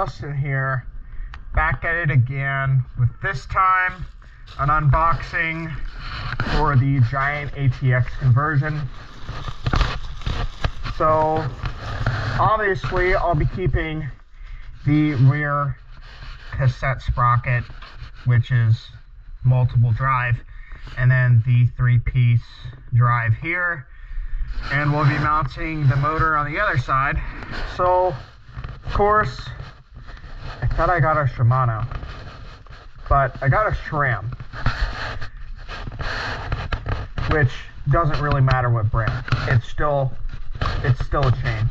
Justin here, back at it again with this time an unboxing for the giant ATX conversion. So obviously I'll be keeping the rear cassette sprocket, which is multiple drive, and then the 3-piece drive here, and we'll be mounting the motor on the other side. So of course I thought I got a Shimano, but I got a SRAM, which doesn't really matter what brand. It's still a chain.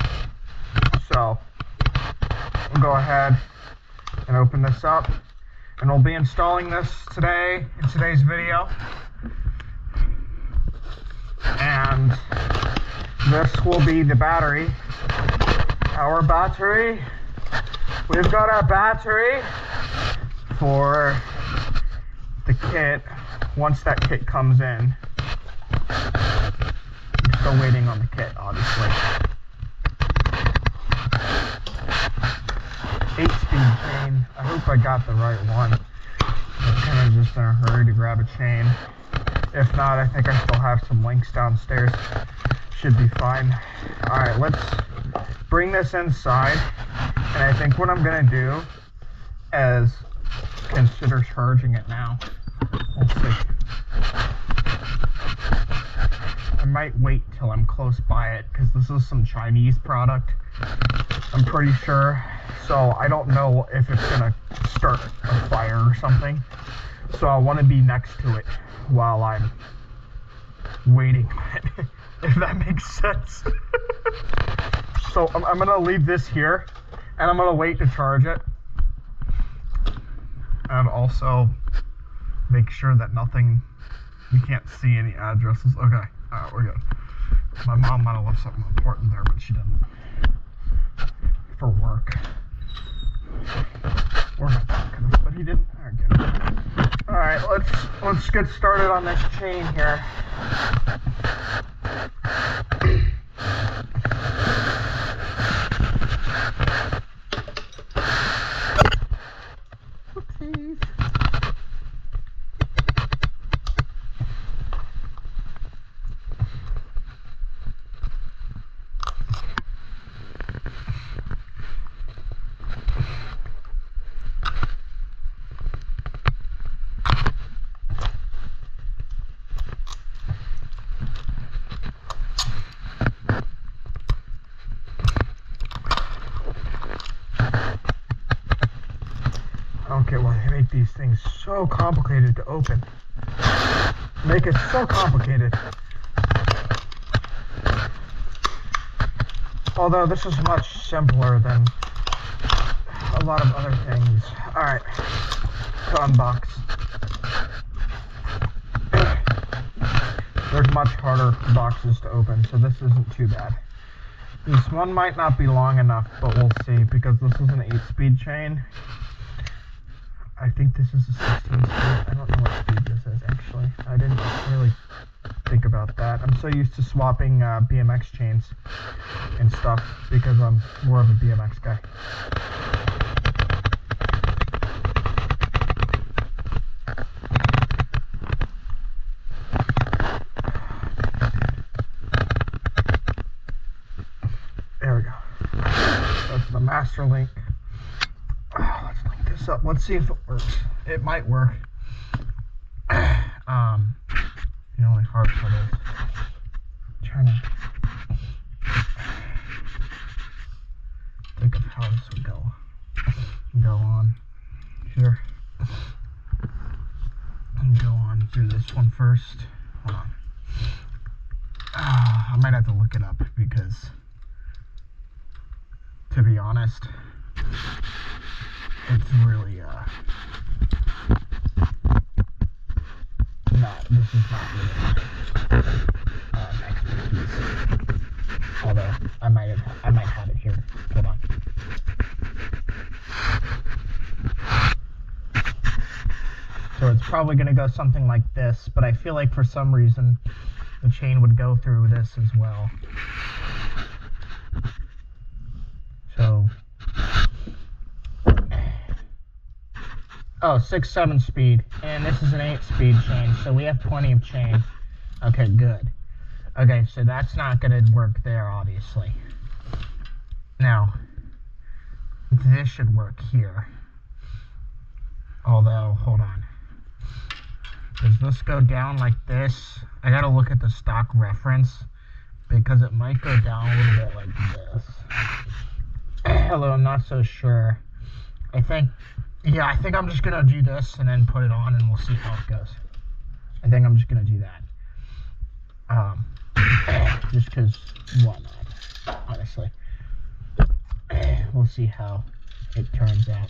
So we'll go ahead and open this up, and we'll be installing this today in today's video. And this will be the battery. Our battery. We've got our battery for the kit once that kit comes in. I'm still waiting on the kit, obviously. 8-speed chain. I hope I got the right one. I'm kind of just in a hurry to grab a chain. If not, I think I still have some links downstairs. Should be fine. Alright, let's bring this inside. And I think what I'm going to do is consider charging it now. We'll see. I might wait till I'm close by it, because this is some Chinese product, I'm pretty sure. So I don't know if it's going to start a fire or something. So I want to be next to it while I'm waiting, if that makes sense. So I'm going to leave this here, and I'm going to wait to charge it. And also make sure that you can't see any addresses. Okay, alright, we're good. My mom might have left something important there, but she didn't. For work. Or my dad could have, but he didn't. Alright, good. Alright, let's get started on this chain here. I don't get why they make these things so complicated to open. Make it so complicated. Although this is much simpler than a lot of other things. Alright, to unbox. There's much harder boxes to open, so this isn't too bad. This one might not be long enough, but we'll see, because this is an 8-speed chain. I think this is a 16 speed. I don't know what speed this is, actually. I didn't really think about that. I'm so used to swapping BMX chains and stuff, because I'm more of a BMX guy. There we go. That's the master link. Let's link this up. Let's see if it works. It might work. The only hard part is trying to think of how this would go on here. And go on through this one first. Hold on. I might have to look it up, because to be honest, it's really this is not really expertise. Although I might have it here. Hold on. So it's probably going to go something like this, but I feel like for some reason the chain would go through this as well. So Oh, 6/7 speed, and this is an 8-speed chain, so we have plenty of chain. Okay, good. Okay, so that's not going to work there, obviously. Now, this should work here. Although, hold on. Does this go down like this? I gotta look at the stock reference, because it might go down a little bit like this. Although I'm not so sure. I think I'm just gonna do this and then put it on and we'll see how it goes. I think I'm just gonna do that. Just because, why not? Honestly. We'll see how it turns out.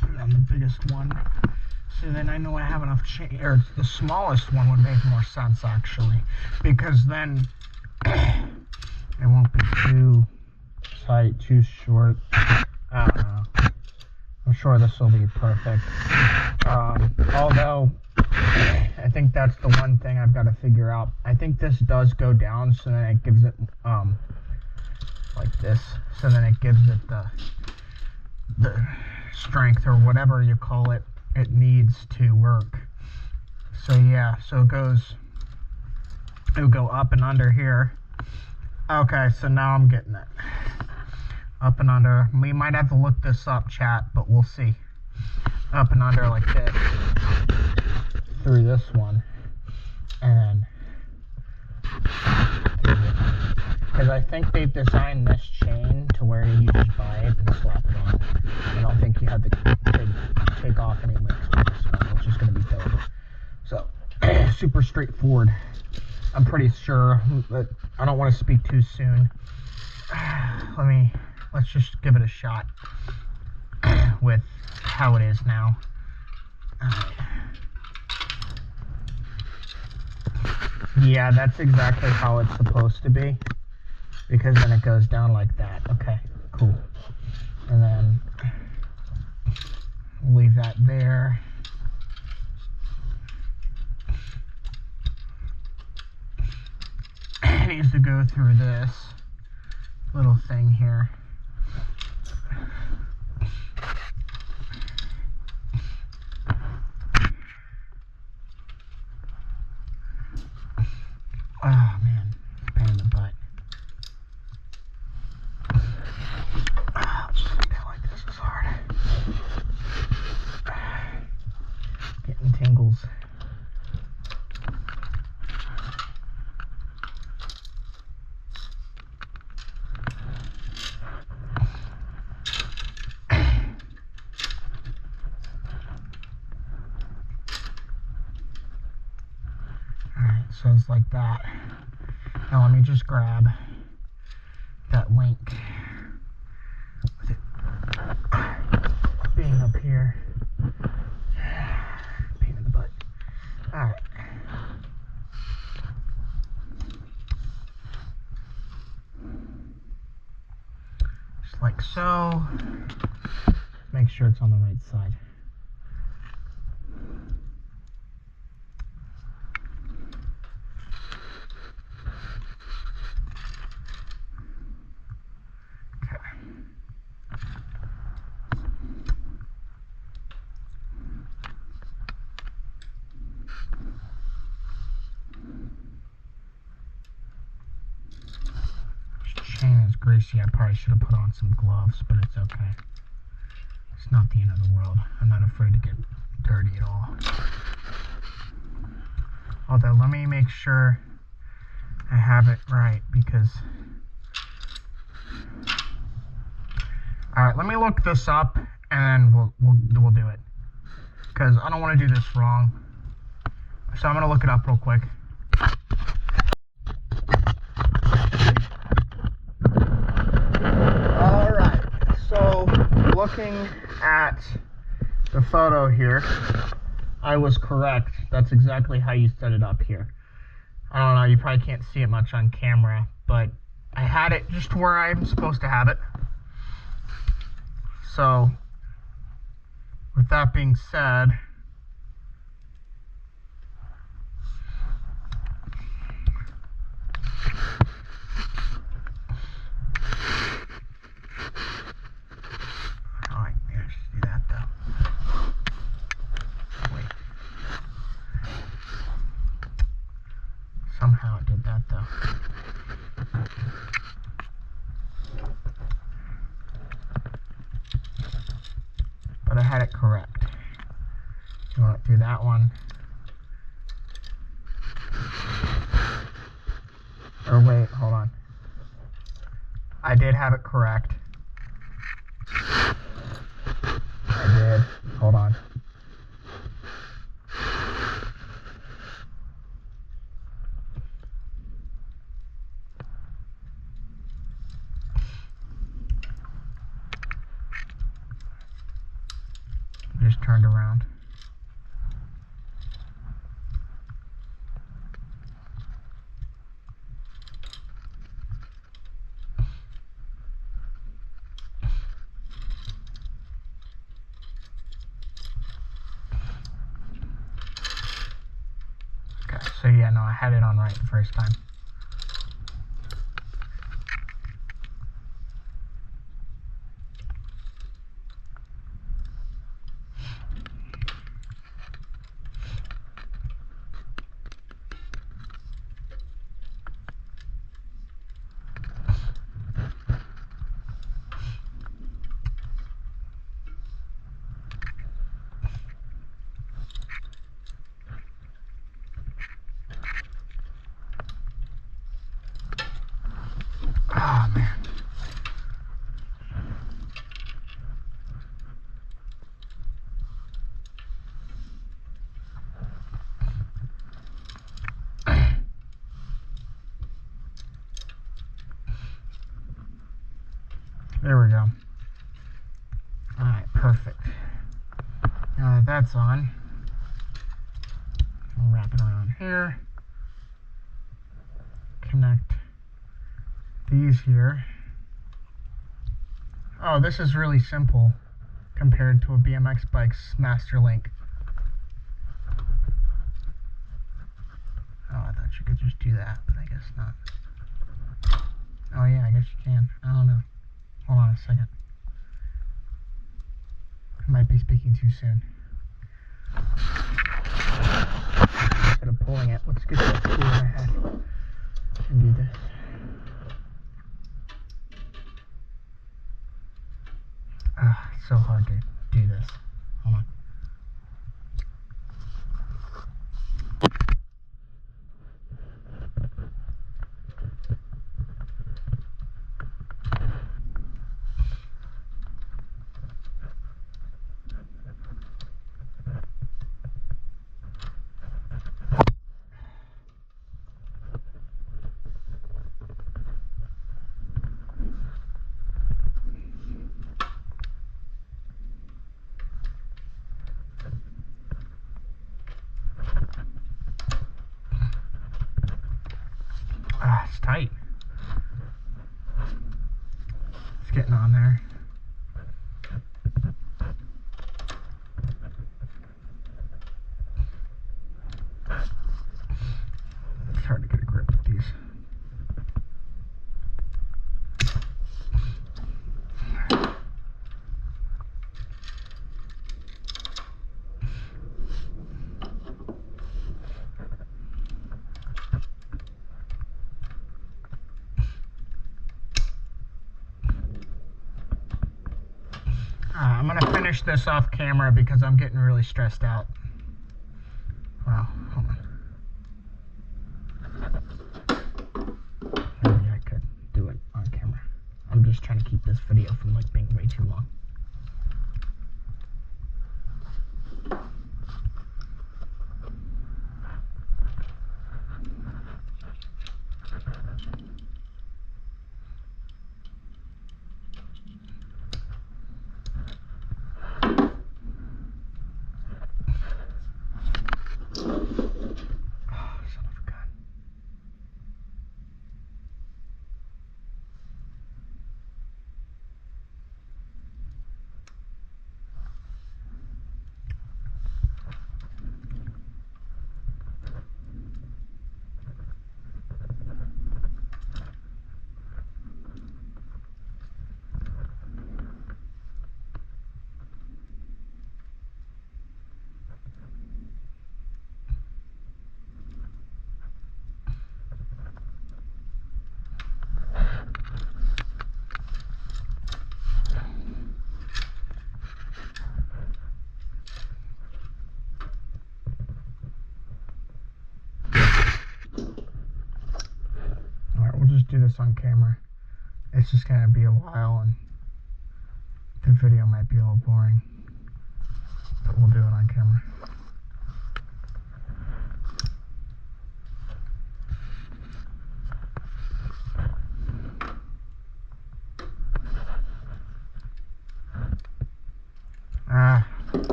Put it on the biggest one. So then I know I have enough chain, or the smallest one would make more sense actually, because then it won't be too tight, too short. I don't know. I'm sure this will be perfect. Although I think that's the one thing I've got to figure out. I think this does go down, so then it gives it like this. So then it gives it the strength or whatever you call it. It needs to work. So yeah, so it'll go up and under here. Okay, so now I'm getting it. Up and under. We might have to look this up, chat, but we'll see. Up and under like this. Through this one. And then because I think they've designed this chain to where you just buy it and slap it on. I don't think you have to take off any links with this one, which is going to be dope. So, super straightforward. I'm pretty sure, but I don't want to speak too soon. Let's just give it a shot with how it is now. Yeah, that's exactly how it's supposed to be, because then it goes down like that. Okay, cool. And then leave that there. It needs to go through this little thing here. Oh man, pain in the butt. Something like this is hard. Getting tingles. Alright, so it's like that. Now let me just grab that link with it being up here. Pain in the butt. Alright. Just like so. Make sure it's on the right side. Chain is greasy. I probably should have put on some gloves, but it's okay. It's not the end of the world. I'm not afraid to get dirty at all. Although, let me make sure I have it right, because... Alright, let me look this up, and then we'll do it. Because I don't want to do this wrong. So I'm going to look it up real quick. Looking at the photo here, I was correct. That's exactly how you set it up here. I don't know, you probably can't see it much on camera, but I had it just where I'm supposed to have it. So, with that being said, Somehow it did that though. But I had it correct. You want to do that one. Or wait, hold on. I did have it correct. I did. Hold on. Just turned around. Okay, so yeah, no, I had it on right the first time. Oh man. There we go. Alright, perfect. Now that that's on, I'll wrap it around here. Connect these here. Oh, this is really simple compared to a BMX bike's master link. Oh, I thought you could just do that, but I guess not. Oh yeah, I guess you can. I don't know. Hold on a second. I might be speaking too soon. Instead of pulling it, let's get that tool in my head and do this. It's so hard to do this. Hold on. It's tight. It's getting on there. It's hard to get a grip with these. I'm going to finish this off camera because I'm getting really stressed out. Wow, hold on. Maybe I could do it on camera. I'm just trying to keep this video from like being way too long. just do this on camera. It's just gonna be a while and the video might be a little boring, but we'll do it on camera.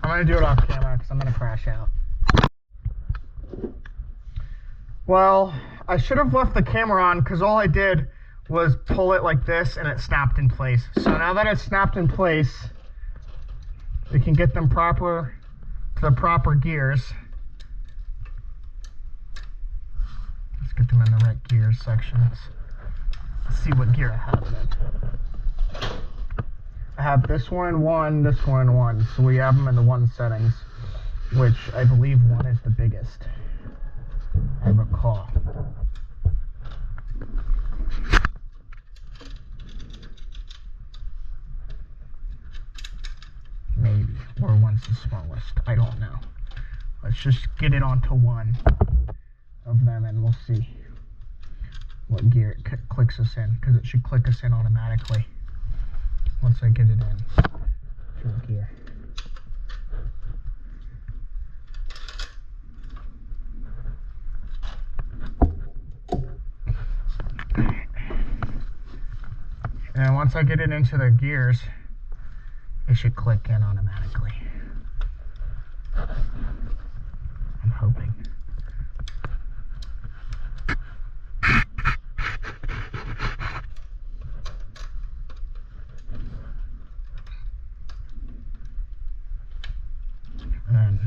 I'm gonna do it off camera because I'm gonna crash out. Well, I should have left the camera on because all I did was pull it like this and it snapped in place. So now that it's snapped in place, we can get them to the proper gears. Let's get them in the right gears sections. Let's see what gear I have them in. I have this one in 1, this one in 1. So we have them in the 1 settings, which I believe 1 is the biggest, I recall. Maybe, or 1's the smallest, I don't know. Let's just get it onto 1 of them and we'll see what gear it clicks us in, because it should click us in automatically once I get it in to a gear. And once I get it into the gears, it should click in automatically. I'm hoping. And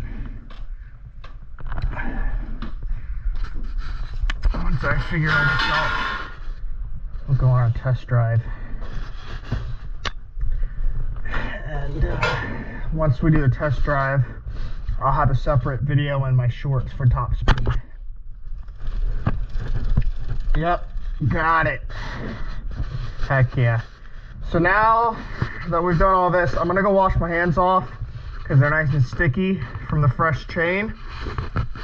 once I figure all this out, we'll go on a test drive. And once we do the test drive, I'll have a separate video in my shorts for top speed. Yep, got it. Heck yeah. So now that we've done all this, I'm gonna go wash my hands off because they're nice and sticky from the fresh chain.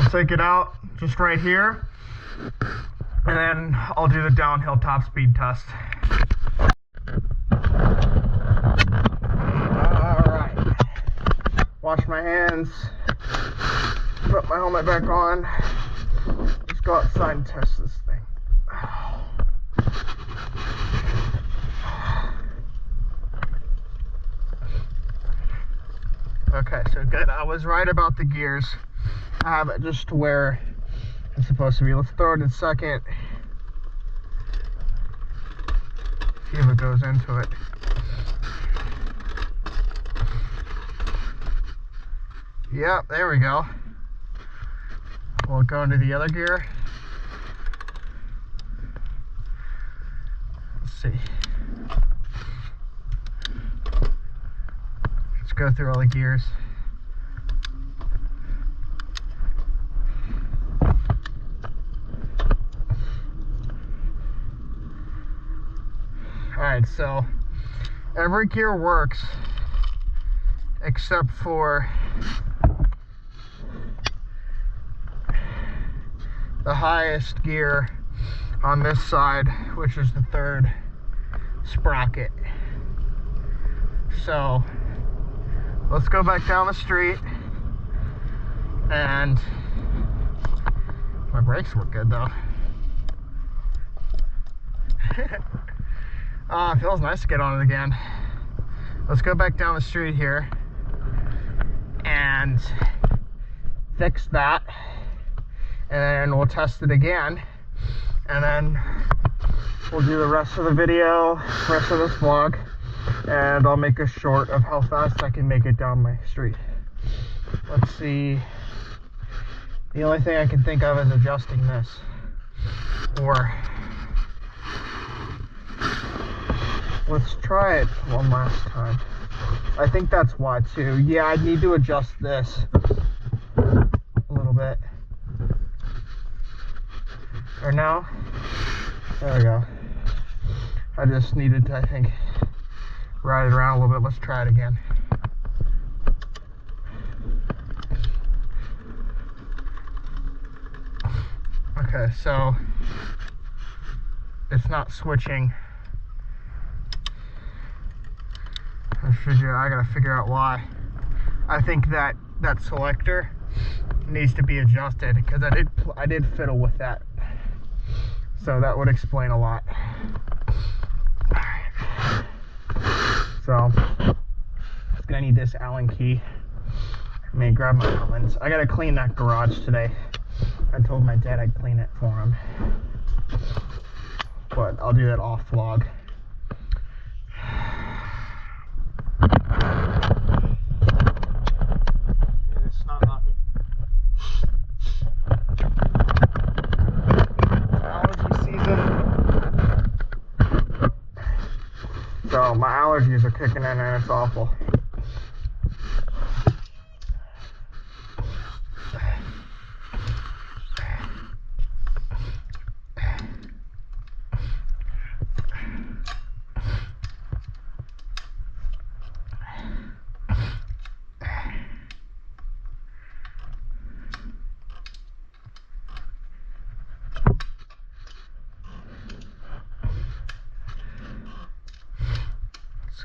I'll take it out just right here, and then I'll do the downhill top speed test. Alright. Wash my hands, put my helmet back on. Let's go outside and test this thing. Okay, so good. I was right about the gears. I have it just to where it's supposed to be. Let's throw it in second. See if it goes into it. Yep, there we go. We'll go into the other gear. Let's see. Let's go through all the gears. Alright, so every gear works except for the highest gear on this side, which is the 3rd sprocket. So let's go back down the street, and my brakes work good though. It feels nice to get on it again. Let's go back down the street here and fix that, and then we'll test it again, and then we'll do the rest of the video, rest of this vlog, and I'll make a short of how fast I can make it down my street. Let's see. The only thing I can think of is adjusting this, or let's try it one last time. I think that's why too. Yeah, I need to adjust this a little bit. Or no? There we go. I just needed to, I think, ride it around a little bit. Let's try it again. Okay, so it's not switching. I gotta figure out why. I think that selector needs to be adjusted, because I did fiddle with that, so that would explain a lot. So I'm gonna need this Allen key. Let me grab my Allens. I gotta clean that garage today. I told my dad I'd clean it for him, but I'll do that off vlog. It's not knocking. Allergy season. So my allergies are kicking in and it's awful.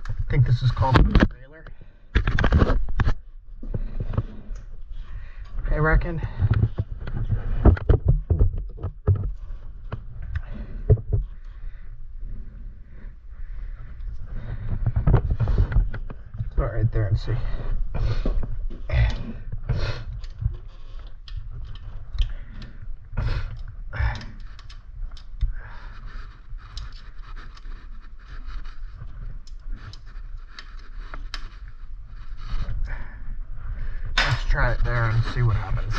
I think this is called the trailer. I reckon. Go right there and see. Try it there and see what happens.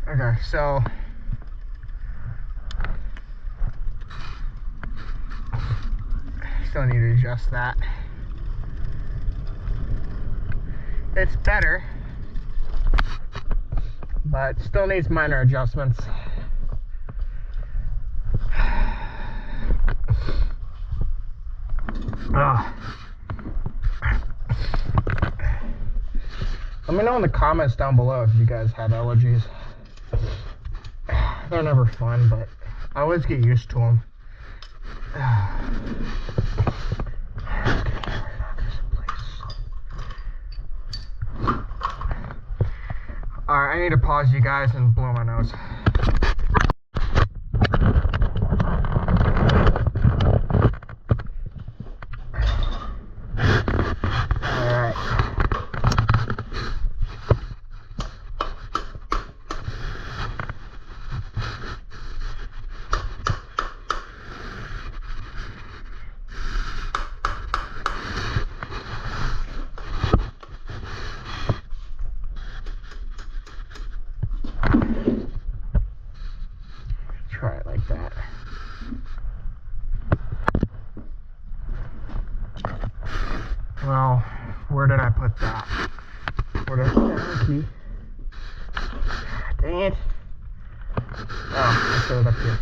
Okay, so still need to adjust that. It's better, but still needs minor adjustments. Let me know in the comments down below if you guys have allergies. They're never fun, but I always get used to them. Alright, I need to pause you guys and blow my nose. Alright. Try it like that. Well, where did I put that? Where did I put that key? Dang it. Oh, I put it up here.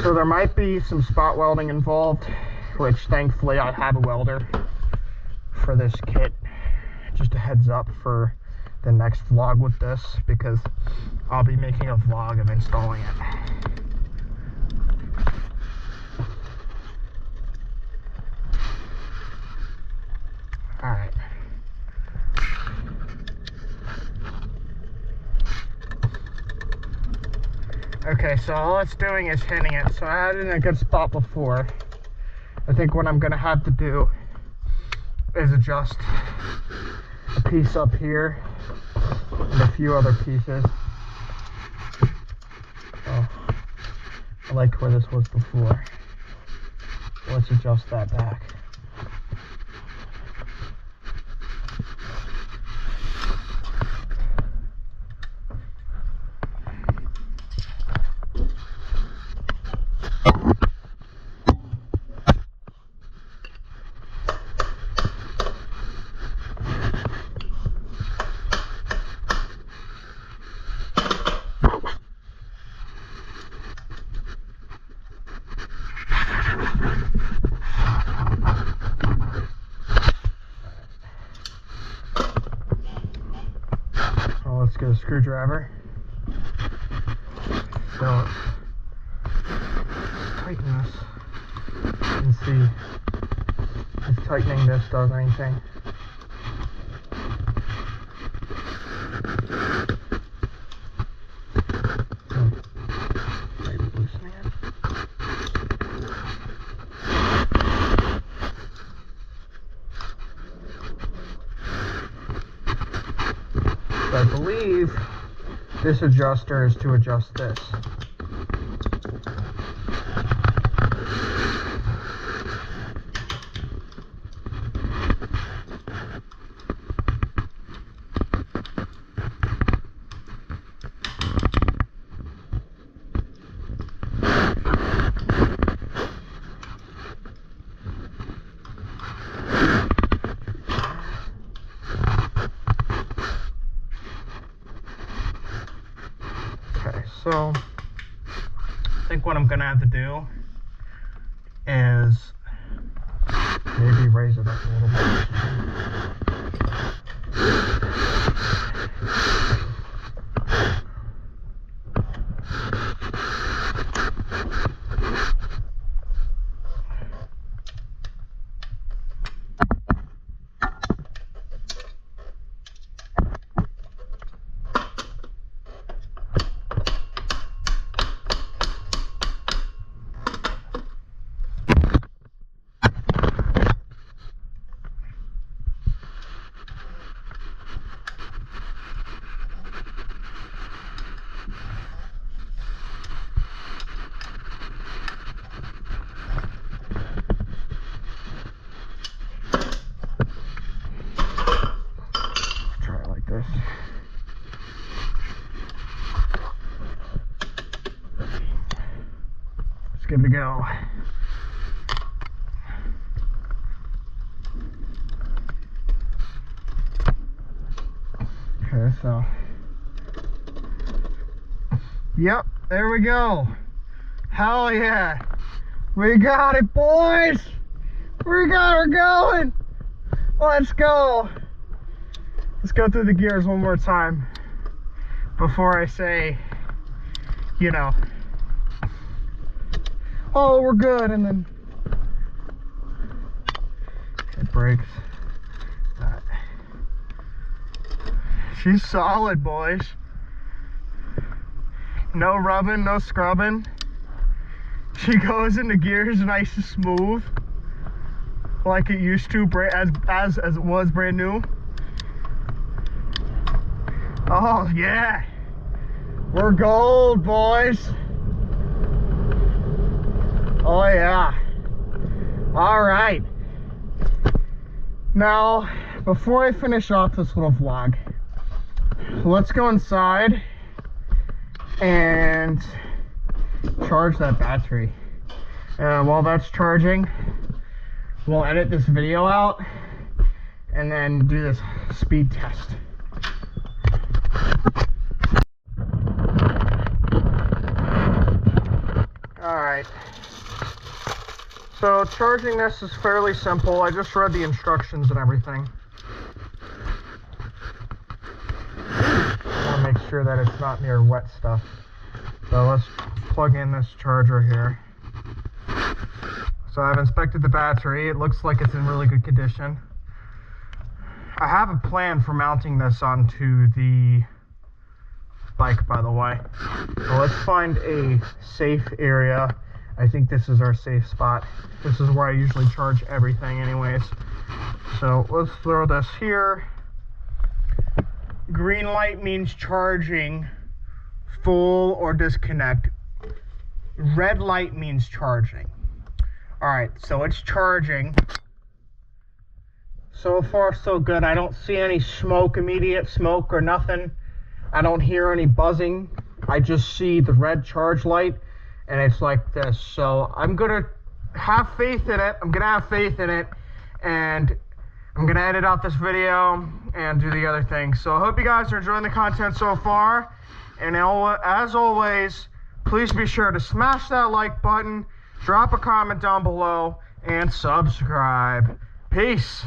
So there might be some spot welding involved, which thankfully I have a welder for this kit. Just a heads up for the next vlog with this, because I'll be making a vlog of installing it. Alright. Okay, so all it's doing is hitting it. So I had it in a good spot before. I think what I'm gonna have to do is adjust a piece up here and a few other pieces. Oh, I like where this was before. What let's adjust that back. Let's get a screwdriver. So tighten this and see if tightening this does anything. Maybe loosening it. I believe this adjuster is to adjust this. So I think what I'm gonna have to do is maybe raise it up a little bit. It's good to go. Okay, so yep, there we go. Hell yeah, we got it, boys. We got her going. Let's go. Let's go through the gears one more time before I say, you know, oh, we're good, and then it breaks. She's solid, boys. No rubbing, no scrubbing. She goes into gears nice and smooth, like it used to, as it was brand new. Oh yeah, we're gold, boys. Oh yeah. All right. Now, before I finish off this little vlog, let's go inside and charge that battery. While that's charging, we'll edit this video out and then do this speed test. Alright, so charging this is fairly simple. I just read the instructions and everything. I want to make sure that it's not near wet stuff. So let's plug in this charger here. So I've inspected the battery. It looks like it's in really good condition. I have a plan for mounting this onto the bike, by the way. So let's find a safe area. I think this is our safe spot. This is where I usually charge everything anyways. So let's throw this here. Green light means charging full or disconnect. Red light means charging. Alright, so it's charging. So far, so good. I don't see any smoke, immediate smoke or nothing. I don't hear any buzzing. I just see the red charge light, and it's like this. So I'm going to have faith in it. And I'm going to edit out this video and do the other things. So I hope you guys are enjoying the content so far. And as always, please be sure to smash that like button, drop a comment down below, and subscribe. Peace.